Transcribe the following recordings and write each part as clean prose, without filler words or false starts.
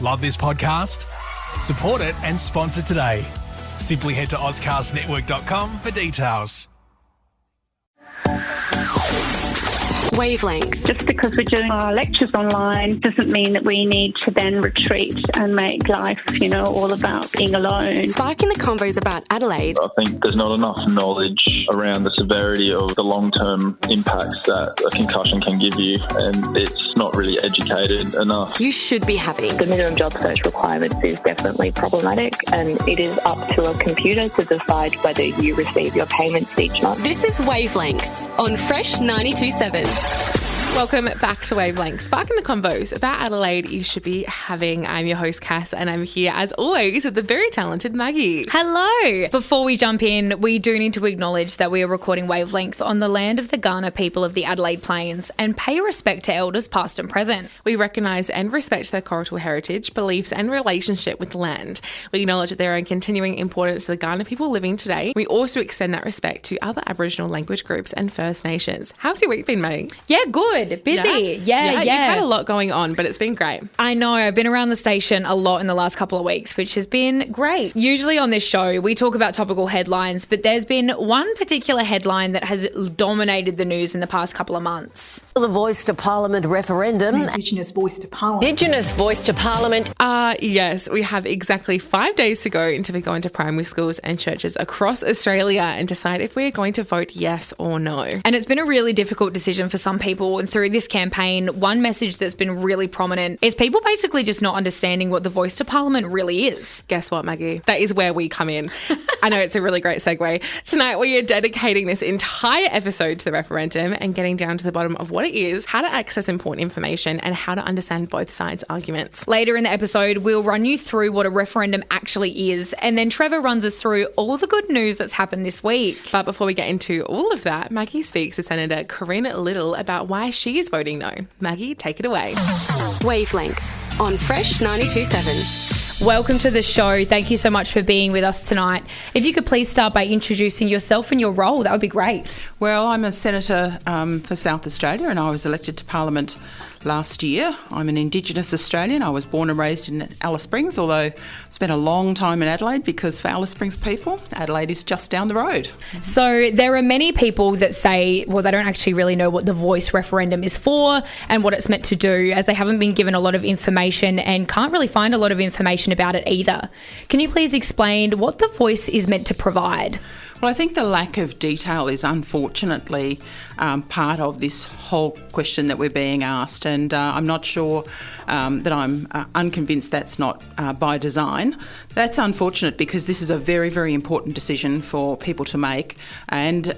Love this podcast? Support it and sponsor today. Simply head to ozcastnetwork.com for details. Wavelength. Just because we're doing our lectures online doesn't mean that we need to then retreat and make life, all about being alone. Sparking the convos about Adelaide. I think there's not enough knowledge around the severity of the long-term impacts that a concussion can give you, and it's not really educated enough. You should be having. The minimum job search requirements is definitely problematic, and it is up to a computer to decide whether you receive your payments each month. This is Wavelength on Fresh 92.7. Welcome back to Wavelength, sparking the convos about Adelaide you should be having. I'm your host, Cass, and I'm here, as always, with the very talented Maggie. Hello. Before we jump in, we do need to acknowledge that we are recording Wavelength on the land of the Kaurna people of the Adelaide Plains and pay respect to elders past and present. We recognise and respect their cultural heritage, beliefs and relationship with the land. We acknowledge that there are continuing importance to the Kaurna people living today. We also extend that respect to other Aboriginal language groups and First Nations. How's your week been, Maggie? Yeah, good. Busy. Yeah. You've had a lot going on, but it's been great. I know. I've been around the station a lot in the last couple of weeks, which has been great. Usually on this show, we talk about topical headlines, but there's been one particular headline that has dominated the news in the past couple of months. The Voice to Parliament referendum. Indigenous Voice to Parliament. Indigenous Voice to Parliament. Yes, we have exactly 5 days to go until we go into primary schools and churches across Australia and decide if we're going to vote yes or no. And it's been a really difficult decision for some people. And through this campaign, one message that's been really prominent is people basically just not understanding what the Voice to Parliament really is. Guess what, Maggie? That is where we come in. I know it's a really great segue. Tonight, we are dedicating this entire episode to the referendum and getting down to the bottom of what it is, how to access important information, and how to understand both sides' arguments. Later in the episode, we'll run you through what a referendum actually is, and then Trevor runs us through all the good news that's happened this week. But before we get into all of that, Maggie speaks to Senator Kerrynne Liddle about why she is voting no. Maggie, take it away. Wavelength on Fresh 92.7. Welcome to the show. Thank you so much for being with us tonight. If you could please start by introducing yourself and your role, that would be great. Well, I'm a senator for South Australia, and I was elected to Parliament last year. I'm an Indigenous Australian. I was born and raised in Alice Springs, although I spent a long time in Adelaide because for Alice Springs people, Adelaide is just down the road. So there are many people that say, well, they don't actually really know what the Voice referendum is for and what it's meant to do, as they haven't been given a lot of information and can't really find a lot of information about it either. Can you please explain what the Voice is meant to provide? Well, I think the lack of detail is unfortunately part of this whole question that we're being asked, and I'm not sure that I'm unconvinced that's not by design. That's unfortunate because this is a very, very important decision for people to make, and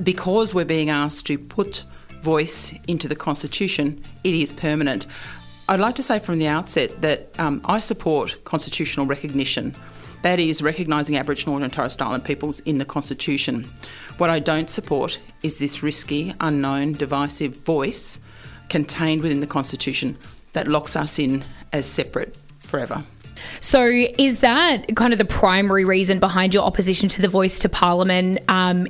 because we're being asked to put voice into the Constitution, it is permanent. I'd like to say from the outset that I support constitutional recognition. That is recognising Aboriginal and Torres Strait Islander peoples in the Constitution. What I don't support is this risky, unknown, divisive voice contained within the Constitution that locks us in as separate forever. So is that kind of the primary reason behind your opposition to the Voice to Parliament?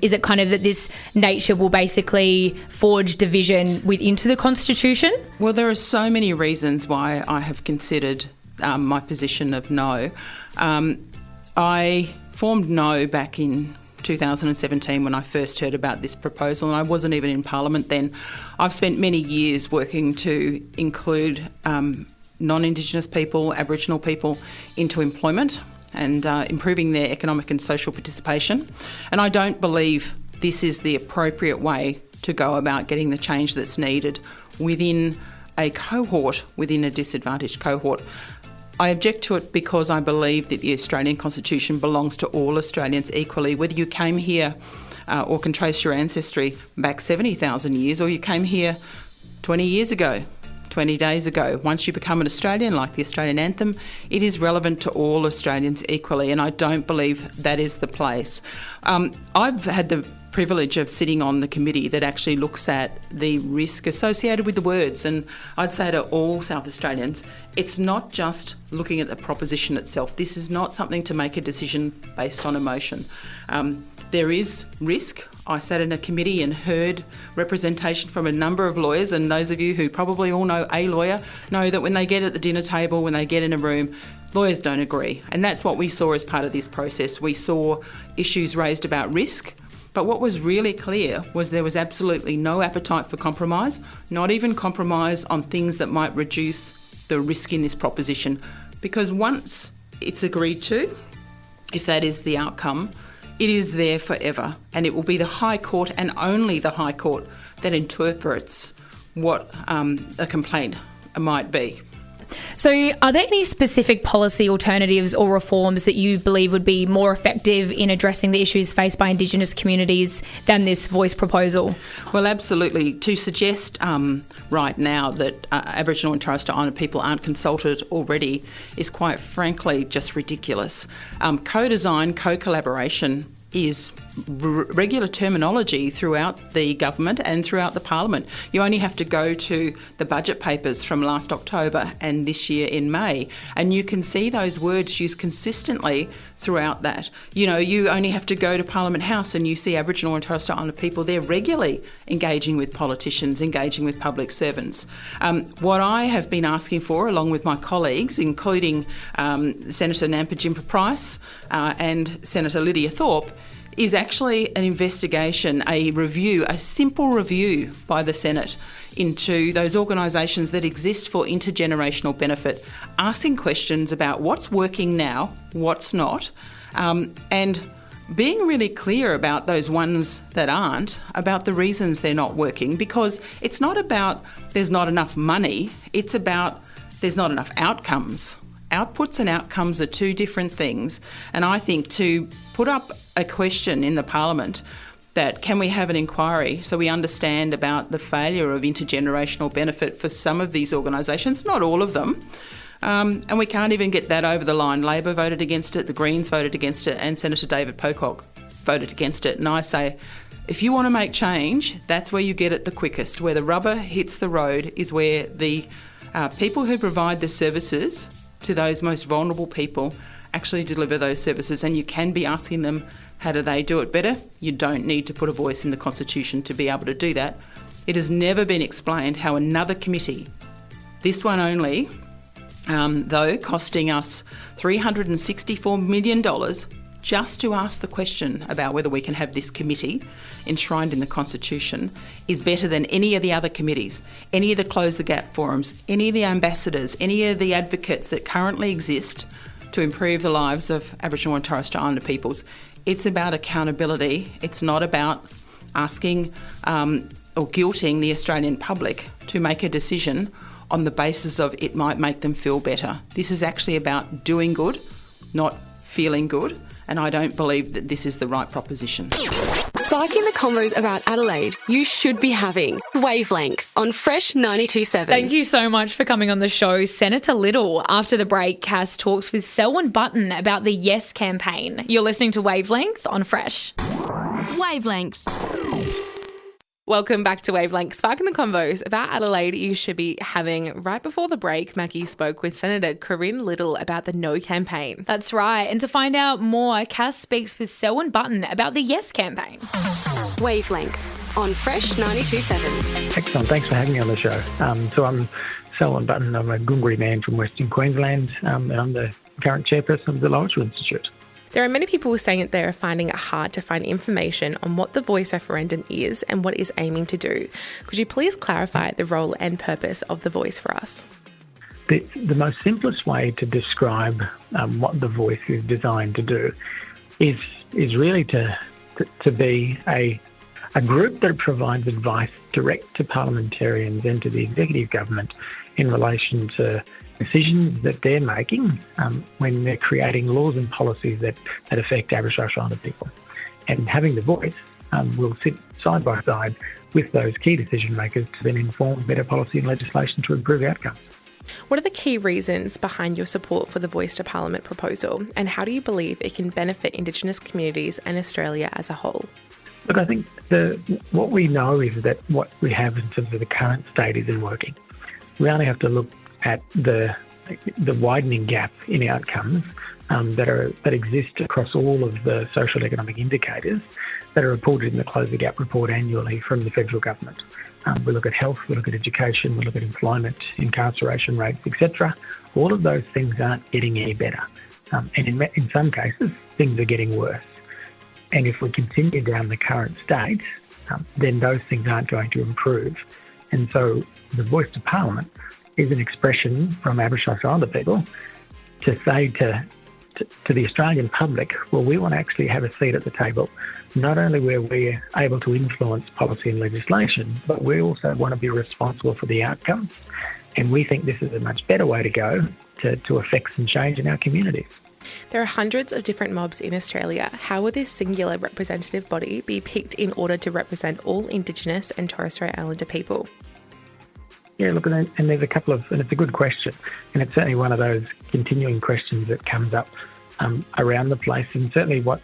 Is it kind of that this nature will basically forge division into the Constitution? Well, there are so many reasons why I have considered my position of no. I formed no back in 2017 when I first heard about this proposal, and I wasn't even in Parliament then. I've spent many years working to include non-Indigenous people, Aboriginal people into employment and improving their economic and social participation. And I don't believe this is the appropriate way to go about getting the change that's needed within a cohort, within a disadvantaged cohort. I object to it because I believe that the Australian Constitution belongs to all Australians equally, whether you came here or can trace your ancestry back 70,000 years, or you came here 20 years ago, 20 days ago. Once you become an Australian, like the Australian anthem, it is relevant to all Australians equally, and I don't believe that is the place. I've had the privilege of sitting on the committee that actually looks at the risk associated with the words, and I'd say to all South Australians, it's not just looking at the proposition itself. This is not something to make a decision based on emotion. there is risk. I sat in a committee and heard representation from a number of lawyers, and those of you who probably all know a lawyer know that when they get at the dinner table, when they get in a room, lawyers don't agree. And that's what we saw as part of this process. We saw issues raised about risk, but what was really clear was there was absolutely no appetite for compromise, not even compromise on things that might reduce the risk in this proposition. Because once it's agreed to, if that is the outcome, it is there forever, and it will be the High Court and only the High Court that interprets what a complaint might be. So are there any specific policy alternatives or reforms that you believe would be more effective in addressing the issues faced by Indigenous communities than this voice proposal? Well, absolutely. To suggest right now that Aboriginal and Torres Strait Islander people aren't consulted already is quite frankly just ridiculous. Co-design, co-collaboration is regular terminology throughout the government and throughout the Parliament. You only have to go to the budget papers from last October and this year in May, and you can see those words used consistently throughout that. You know, you only have to go to Parliament House and you see Aboriginal and Torres Strait Islander people there regularly engaging with politicians, engaging with public servants. What I have been asking for, along with my colleagues, including Senator Nampa Price and Senator Lydia Thorpe, is actually an investigation, a review, a simple review by the Senate into those organisations that exist for intergenerational benefit, asking questions about what's working now, what's not, and being really clear about those ones that aren't, about the reasons they're not working, because it's not about there's not enough money, it's about there's not enough outcomes. Outputs and outcomes are two different things, and I think to put up a question in the Parliament that can we have an inquiry so we understand about the failure of intergenerational benefit for some of these organisations, not all of them, and we can't even get that over the line. Labor voted against it, the Greens voted against it, and Senator David Pocock voted against it. And I say, if you want to make change, that's where you get it the quickest. Where the rubber hits the road is where the people who provide the services to those most vulnerable people actually deliver those services, and you can be asking them, how do they do it better? You don't need to put a voice in the Constitution to be able to do that. It has never been explained how another committee, this one only, though costing us $364 million just to ask the question about whether we can have this committee enshrined in the Constitution, is better than any of the other committees, any of the Close the Gap forums, any of the ambassadors, any of the advocates that currently exist to improve the lives of Aboriginal and Torres Strait Islander peoples. It's about accountability. It's not about asking or guilting the Australian public to make a decision on the basis of it might make them feel better. This is actually about doing good, not feeling good, and I don't believe that this is the right proposition. Sparking the convos about Adelaide you should be having. Wavelength on Fresh 92.7. Thank you so much for coming on the show, Senator Liddle. After the break, Cass talks with Sewlyn Button about the Yes campaign. You're listening to Wavelength on Fresh. Wavelength. Welcome back to Wavelength, sparking the convos about Adelaide you should be having. Right before the break, Maggie spoke with Senator Kerrynne Liddle about the No campaign. That's right. And to find out more, Cass speaks with Sewlyn Button about the Yes campaign. Wavelength on Fresh 92.7. Excellent. Thanks for having me on the show. So I'm Sewlyn Button. I'm a Goongarri man from Western Queensland, and I'm the current chairperson of the Lowitschul Institute. There are many people saying that they are finding it hard to find information on what the voice referendum is and what it is aiming to do. Could you please clarify the role and purpose of the voice for us? The most simplest way to describe what the voice is designed to do is really to be a group that provides advice direct to parliamentarians and to the executive government in relation to decisions that they're making when they're creating laws and policies that affect Aboriginal and Torres Strait Islander people. And having the voice will sit side by side with those key decision makers to then inform better policy and legislation to improve outcomes. What are the key reasons behind your support for the Voice to Parliament proposal, and how do you believe it can benefit Indigenous communities and Australia as a whole? Look, I think what we know is that what we have in terms of the current state isn't working. We only have to look at the the widening gap in outcomes that exist across all of the social economic indicators that are reported in the Close the Gap report annually from the federal government. We look at health, we look at education, we look at employment, incarceration rates, etc. All of those things aren't getting any better. And in some cases, things are getting worse. And if we continue down the current state, then those things aren't going to improve. And so the voice to Parliament is an expression from Aboriginal and other people to say to the Australian public, well, we want to actually have a seat at the table, not only where we're able to influence policy and legislation, but we also want to be responsible for the outcomes. And we think this is a much better way to go to affect some change in our communities. There are hundreds of different mobs in Australia. How will this singular representative body be picked in order to represent all Indigenous and Torres Strait Islander people? Yeah, look, and there's a couple of, and it's a good question, and it's certainly one of those continuing questions that comes up around the place, and certainly what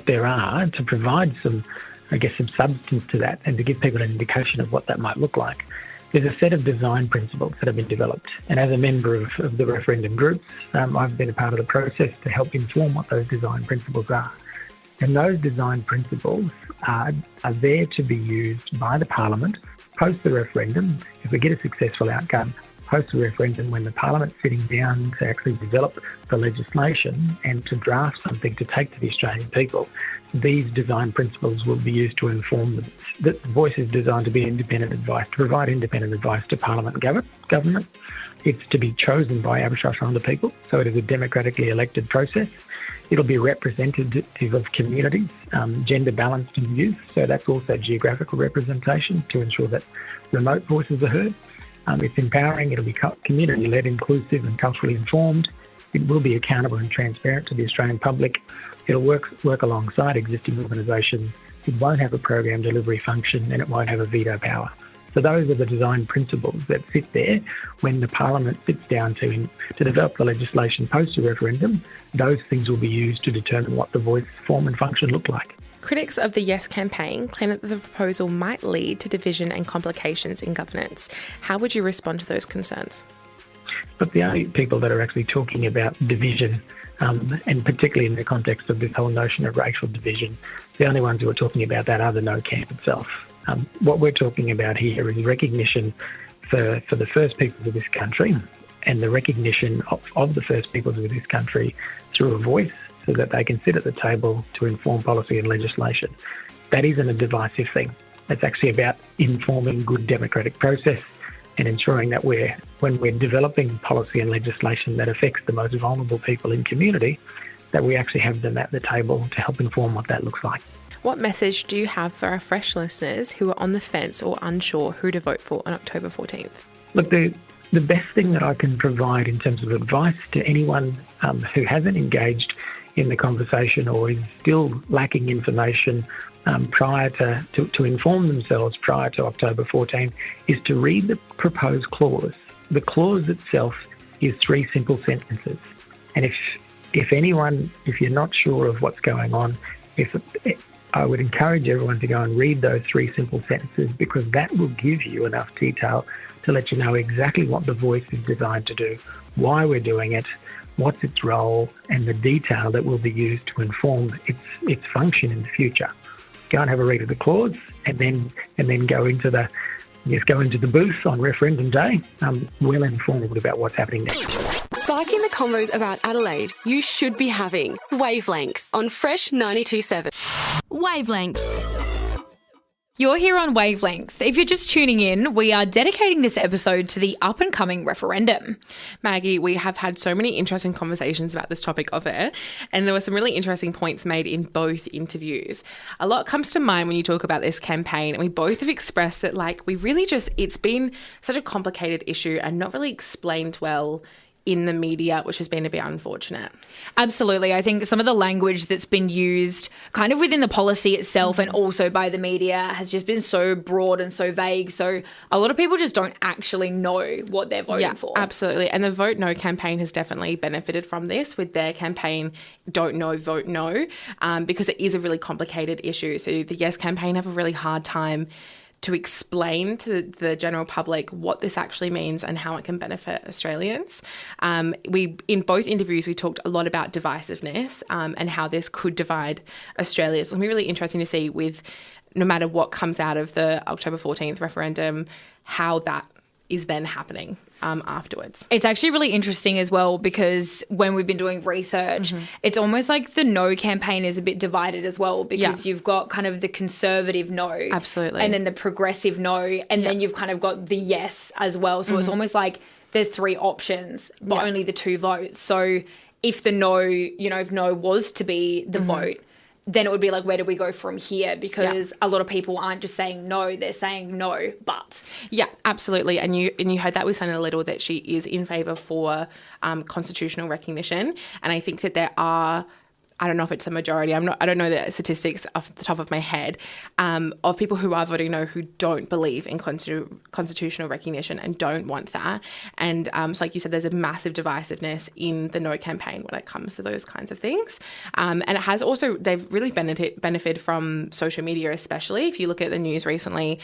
there are to provide some substance to that and to give people an indication of what that might look like. There's a set of design principles that have been developed, and as a member of the referendum groups, I've been a part of the process to help inform what those design principles are. And those design principles are there to be used by the Parliament post the referendum. If we get a successful outcome post the referendum, when the Parliament's sitting down to actually develop the legislation and to draft something to take to the Australian people, these design principles will be used to inform them. The voice is designed to be independent advice, to provide independent advice to Parliament and government. It's to be chosen by Aboriginal and Islander people, so it is a democratically elected process. It'll be representative of communities, gender balanced in use, so that's also geographical representation to ensure that remote voices are heard. It's empowering, it'll be community-led, inclusive and culturally informed. It will be accountable and transparent to the Australian public. It'll work alongside existing organisations. It won't have a program delivery function, and it won't have a veto power. So those are the design principles that sit there when the Parliament sits down to develop the legislation post a referendum. Those things will be used to determine what the voice form and function look like. Critics of the Yes campaign claim that the proposal might lead to division and complications in governance. How would you respond to those concerns? But the only people that are actually talking about division, and particularly in the context of this whole notion of racial division, the only ones who are talking about that are the No camp itself. What we're talking about here is recognition for the First Peoples of this country, and the recognition of the First Peoples of this country through a voice, so that they can sit at the table to inform policy and legislation. That isn't a divisive thing. It's actually about informing good democratic process and ensuring that when we're developing policy and legislation that affects the most vulnerable people in community, that we actually have them at the table to help inform what that looks like. What message do you have for our fresh listeners who are on the fence or unsure who to vote for on October 14th? Look, the best thing that I can provide in terms of advice to anyone who hasn't engaged in the conversation or is still lacking information prior to inform themselves prior to October 14 is to read the proposed clause. The clause itself is 3 simple sentences. And if you're not sure of what's going on, I would encourage everyone to go and read those 3 simple sentences, because that will give you enough detail to let you know exactly what the voice is designed to do, why we're doing it, what's its role, and the detail that will be used to inform its function in the future. Go and have a read of the clause, and then go into the booth on referendum day, well informed about what's happening next. Sparking the convos about Adelaide, you should be having Wavelength on Fresh 92.7. Wavelength. You're here on Wavelength. If you're just tuning in, we are dedicating this episode to the up-and-coming referendum. Maggie, we have had so many interesting conversations about this topic off air, and there were some really interesting points made in both interviews. A lot comes to mind when you talk about this campaign, and we both have expressed that, it's been such a complicated issue and not really explained well in the media, which has been a bit unfortunate. Absolutely. I think some of the language that's been used kind of within the policy itself and also by the media has just been so broad and so vague. So a lot of people just don't actually know what they're voting for. Absolutely. And the Vote No campaign has definitely benefited from this with their campaign, Don't Know, Vote No, because it is a really complicated issue. So the Yes campaign have a really hard time to explain to the general public what this actually means and how it can benefit Australians. In both interviews, we talked a lot about divisiveness and how this could divide Australia. So it's going to be really interesting to see with no matter what comes out of the October 14th referendum, how that is then happening afterwards. It's actually really interesting as well because when we've been doing research, it's almost like the no campaign is a bit divided as well because you've got kind of the conservative no. Absolutely. And then the progressive no. And then you've kind of got the yes as well. So it's almost like there's 3 options, but only the 2 votes. So if the no, if no was to be the vote, then it would be like, where do we go from here? Because a lot of people aren't just saying no, they're saying no, but. Yeah, absolutely. And you heard that with Senator Liddle that she is in favour for constitutional recognition. And I think that there are, I don't know if it's a majority, I don't know the statistics off the top of my head, of people who are voting no who don't believe in constitutional recognition and don't want that. And so like you said, there's a massive divisiveness in the no campaign when it comes to those kinds of things. And it has also, they've really benefited from social media, especially. If you look at the news recently,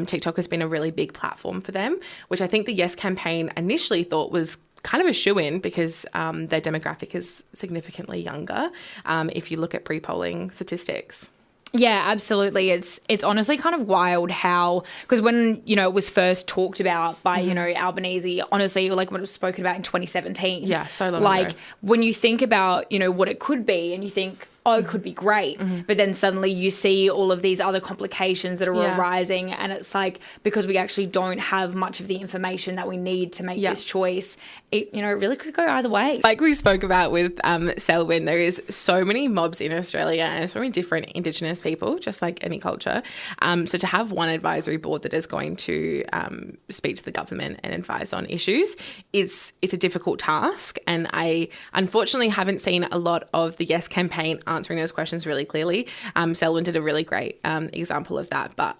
TikTok has been a really big platform for them, which I think the Yes campaign initially thought was kind of a shoo-in because their demographic is significantly younger if you look at pre-polling statistics. Yeah, absolutely. It's honestly kind of wild how, because when, it was first talked about by, Albanese, honestly, like what it was spoken about in 2017. Yeah, so long ago. When you think about, what it could be and you think, oh, it could be great. But then suddenly you see all of these other complications that are arising and it's like, because we actually don't have much of the information that we need to make this choice, it really could go either way. Like we spoke about with Sewlyn, there is so many mobs in Australia and so many different Indigenous people, just like any culture. So to have one advisory board that is going to speak to the government and advise on issues, it's a difficult task. And I unfortunately haven't seen a lot of the Yes campaign answering those questions really clearly. Sewlyn did a really great example of that, but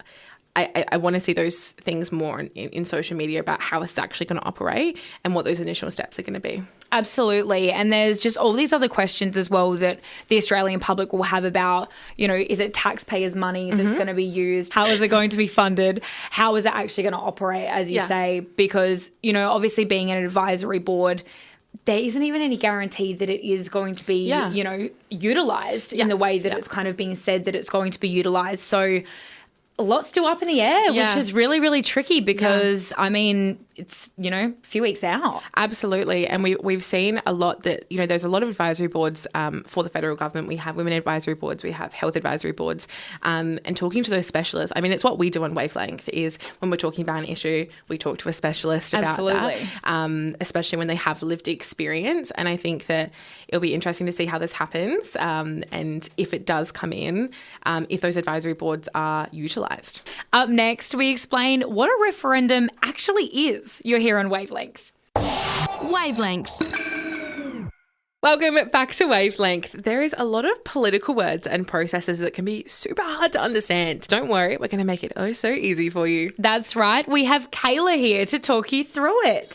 I want to see those things more in social media about how it's actually going to operate and what those initial steps are going to be. Absolutely. And there's just all these other questions as well that the Australian public will have about, is it taxpayers' money that's going to be used? How is it going to be funded? How is it actually going to operate, as you say? Because, obviously being an advisory board, there isn't even any guarantee that it is going to be, utilised in the way that it's kind of being said that it's going to be utilised. So a lot's still up in the air, which is really, really tricky because, it's, a few weeks out. Absolutely. And we've seen a lot that, there's a lot of advisory boards for the federal government. We have women advisory boards, we have health advisory boards, and talking to those specialists. It's what we do on Wavelength is when we're talking about an issue, we talk to a specialist about that, especially when they have lived experience. And I think that it'll be interesting to see how this happens and if it does come in, if those advisory boards are utilised. Up next, we explain what a referendum actually is. You're here on Wavelength. Wavelength. Welcome back to Wavelength. There is a lot of political words and processes that can be super hard to understand. Don't worry, we're going to make it oh so easy for you. That's right. We have Kayla here to talk you through it.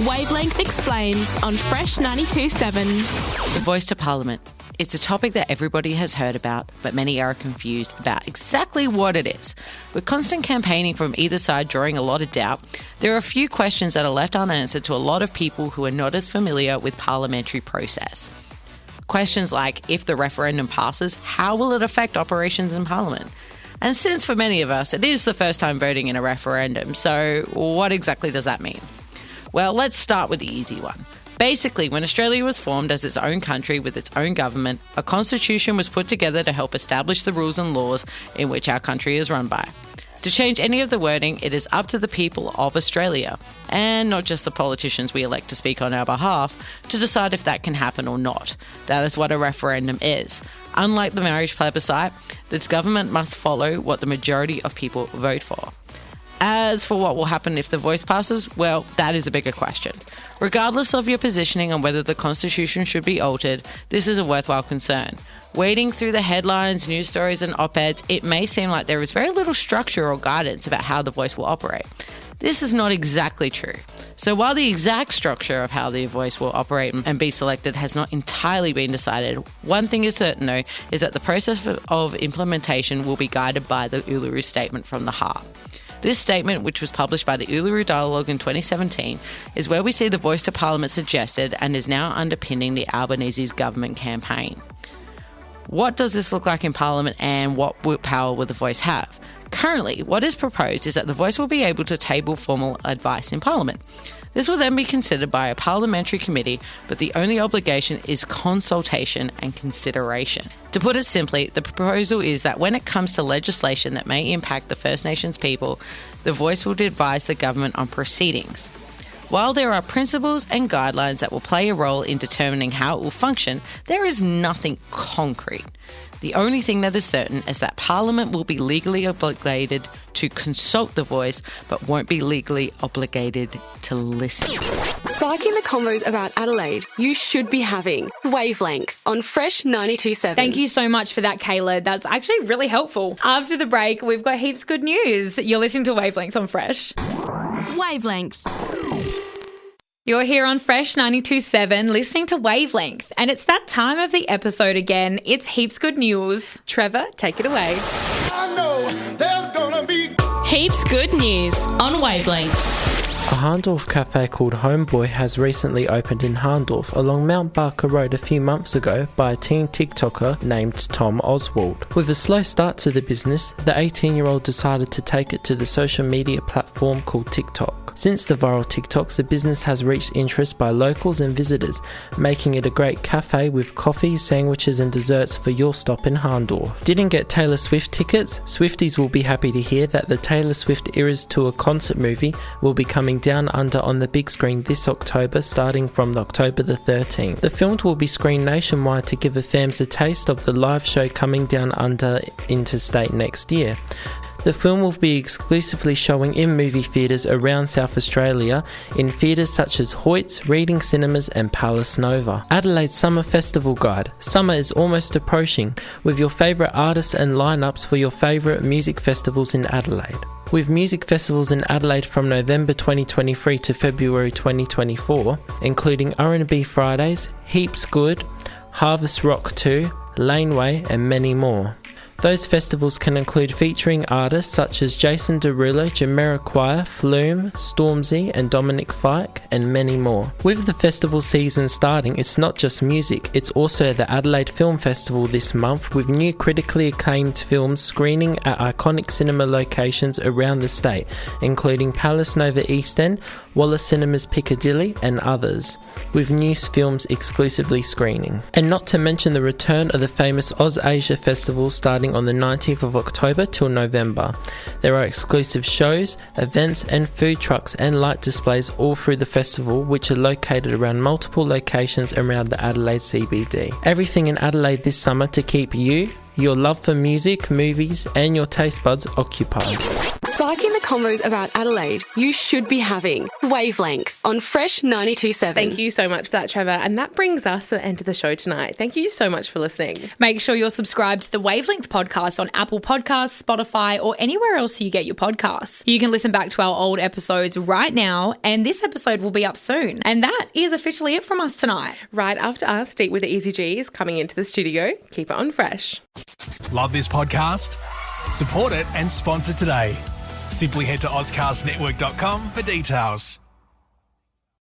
Wavelength Explains on Fresh 92.7. The voice to Parliament. It's a topic that everybody has heard about, but many are confused about exactly what it is. With constant campaigning from either side drawing a lot of doubt, there are a few questions that are left unanswered to a lot of people who are not as familiar with parliamentary process. Questions like, if the referendum passes, how will it affect operations in Parliament? And since for many of us, it is the first time voting in a referendum, so what exactly does that mean? Well, let's start with the easy one. Basically, when Australia was formed as its own country with its own government, a constitution was put together to help establish the rules and laws in which our country is run by. To change any of the wording, it is up to the people of Australia, and not just the politicians we elect to speak on our behalf, to decide if that can happen or not. That is what a referendum is. Unlike the marriage plebiscite, the government must follow what the majority of people vote for. As for what will happen if the voice passes, well, that is a bigger question. Regardless of your positioning on whether the Constitution should be altered, this is a worthwhile concern. Wading through the headlines, news stories and op-eds, it may seem like there is very little structure or guidance about how the voice will operate. This is not exactly true. So while the exact structure of how the voice will operate and be selected has not entirely been decided, one thing is certain though, is that the process of implementation will be guided by the Uluru Statement from the Heart. This statement, which was published by the Uluru Dialogue in 2017, is where we see the Voice to Parliament suggested and is now underpinning the Albanese's government campaign. What does this look like in Parliament and what power will the Voice have? Currently, what is proposed is that the Voice will be able to table formal advice in Parliament. This will then be considered by a parliamentary committee, but the only obligation is consultation and consideration. To put it simply, the proposal is that when it comes to legislation that may impact the First Nations people, the Voice will advise the government on proceedings. While there are principles and guidelines that will play a role in determining how it will function, there is nothing concrete. The only thing that is certain is that Parliament will be legally obligated to consult the Voice, but won't be legally obligated to listen. Sparking the convos about Adelaide, you should be having Wavelength on Fresh 92.7. Thank you so much for that, Kayla. That's actually really helpful. After the break, we've got heaps good news. You're listening to Wavelength on Fresh. Wavelength. You're here on Fresh 92.7 listening to Wavelength, and it's that time of the episode again. It's Heaps Good News. Trevor, take it away. I know there's gonna be Heaps Good News on Wavelength. A Hahndorf cafe called Homeboy has recently opened in Hahndorf along Mount Barker Road a few months ago by a teen TikToker named Tom Oswald. With a slow start to the business, the 18-year-old decided to take it to the social media platform called TikTok. Since the viral TikToks, the business has reached interest by locals and visitors, making it a great cafe with coffee, sandwiches and desserts for your stop in Hahndorf. Didn't get Taylor Swift tickets? Swifties will be happy to hear that the Taylor Swift Eras Tour concert movie will be coming down under on the big screen this October, starting from October the 13th. The film will be screened nationwide to give the fans a taste of the live show coming down under interstate next year. The film will be exclusively showing in movie theatres around South Australia, in theatres such as Hoyts, Reading Cinemas and Palace Nova. Adelaide Summer Festival Guide. Summer is almost approaching, with your favourite artists and lineups for your favourite music festivals in Adelaide. With music festivals in Adelaide from November 2023 to February 2024, including R&B Fridays, Heaps Good, Harvest Rock 2, Laneway and many more. Those festivals can include featuring artists such as Jason Derulo, Jamiroquai, Flume, Stormzy and Dominic Fike and many more. With the festival season starting, it's not just music, it's also the Adelaide Film Festival this month with new critically acclaimed films screening at iconic cinema locations around the state, including Palace Nova East End, Wallace Cinemas Piccadilly and others, with new films exclusively screening. And not to mention the return of the famous Oz Asia Festival starting on the 19th of October till November. There are exclusive shows, events and food trucks and light displays all through the festival, which are located around multiple locations around the Adelaide CBD. Everything in Adelaide this summer to keep you, your love for music, movies and your taste buds occupied. Sparking the convos about Adelaide, you should be having Wavelength on Fresh 92.7. Thank you so much for that, Trevor. And that brings us to the end of the show tonight. Thank you so much for listening. Make sure you're subscribed to the Wavelength podcast on Apple Podcasts, Spotify or anywhere else you get your podcasts. You can listen back to our old episodes right now and this episode will be up soon. And that is officially it from us tonight. Right after us, Deep with the Easy G is coming into the studio. Keep it on Fresh. Love this podcast? Support it and sponsor today. Simply head to AuscastNetwork.com for details.